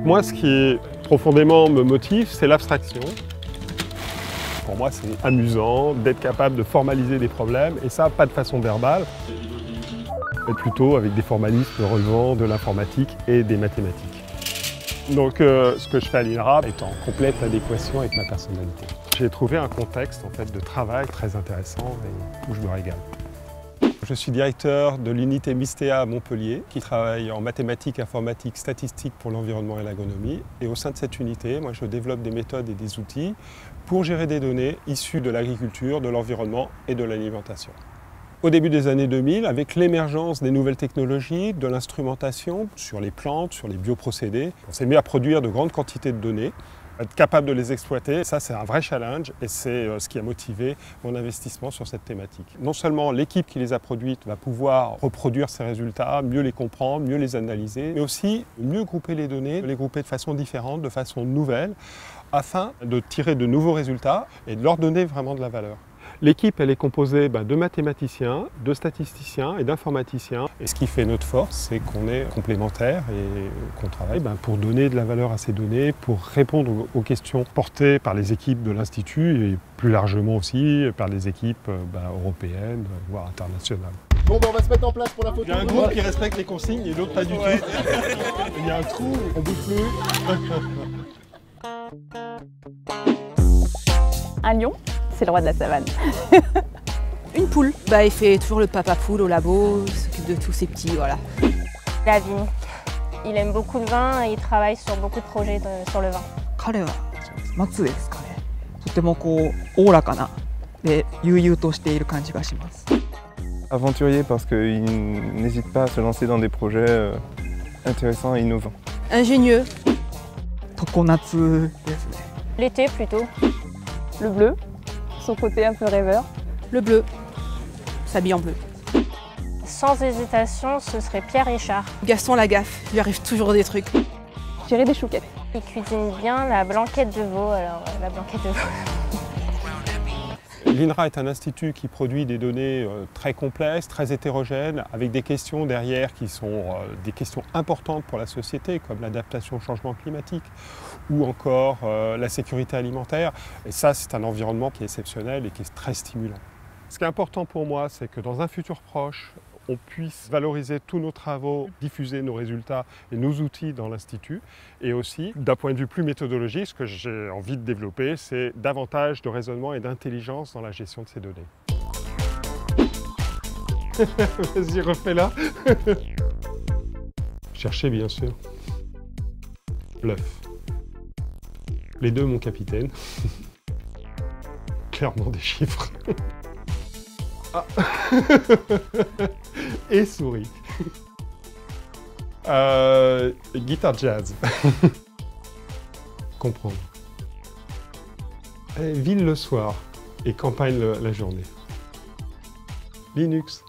Moi, ce qui profondément me motive, c'est l'abstraction. Pour moi, c'est amusant d'être capable de formaliser des problèmes, et ça, pas de façon verbale, mais plutôt avec des formalismes relevant de l'informatique et des mathématiques. Donc, ce que je fais à l'INRA est en complète adéquation avec ma personnalité. J'ai trouvé un contexte en fait, de travail très intéressant et où je me régale. Je suis directeur de l'unité MISTEA à Montpellier, qui travaille en mathématiques, informatique, statistiques pour l'environnement et l'agronomie. Et au sein de cette unité, moi, je développe des méthodes et des outils pour gérer des données issues de l'agriculture, de l'environnement et de l'alimentation. Au début des années 2000, avec l'émergence des nouvelles technologies, de l'instrumentation sur les plantes, sur les bioprocédés, on s'est mis à produire de grandes quantités de données. Être capable de les exploiter, ça c'est un vrai challenge et c'est ce qui a motivé mon investissement sur cette thématique. Non seulement l'équipe qui les a produites va pouvoir reproduire ces résultats, mieux les comprendre, mieux les analyser, mais aussi mieux grouper les données, les grouper de façon différente, de façon nouvelle, afin de tirer de nouveaux résultats et de leur donner vraiment de la valeur. L'équipe, elle est composée de mathématiciens, de statisticiens et d'informaticiens. Et ce qui fait notre force, c'est qu'on est complémentaires et qu'on travaille pour donner de la valeur à ces données, pour répondre aux questions portées par les équipes de l'Institut et plus largement aussi par les équipes européennes, voire internationales. Bon, on va se mettre en place pour la photo. Il y a un groupe qui respecte les consignes et l'autre pas du tout. Il y a un trou, on ne bouge plus. Un lion, c'est le roi de la savane. Une poule. Il fait toujours le papa poule au labo, il s'occupe de tous ses petits, voilà. La vigne. Il aime beaucoup le vin et il travaille sur beaucoup de projets sur le vin. 彼は松ですかね。とてもおおらかなで悠々としている感じがします。Aventurier parce qu'il n'hésite pas à se lancer dans des projets intéressants et innovants. Ingénieux. 常夏ですね。 L'été plutôt. Le bleu, son côté un peu rêveur. Le bleu, s'habille en bleu. Sans hésitation, ce serait Pierre Richard. Gaston Lagaffe, il lui arrive toujours des trucs. Je dirais des chouquettes. Il cuisine bien la blanquette de veau, alors la blanquette de veau. L'INRA est un institut qui produit des données très complexes, très hétérogènes, avec des questions derrière qui sont des questions importantes pour la société, comme l'adaptation au changement climatique ou encore la sécurité alimentaire. Et ça, c'est un environnement qui est exceptionnel et qui est très stimulant. Ce qui est important pour moi, c'est que dans un futur proche, on puisse valoriser tous nos travaux, diffuser nos résultats et nos outils dans l'Institut. Et aussi, d'un point de vue plus méthodologique, ce que j'ai envie de développer, c'est davantage de raisonnement et d'intelligence dans la gestion de ces données. Vas-y, refais-la. Cherchez, bien sûr. L'œuf. Les deux, mon capitaine. Clairement des chiffres. Ah. Et souris. Guitare jazz. Comprendre. Ville le soir et campagne la journée. Linux.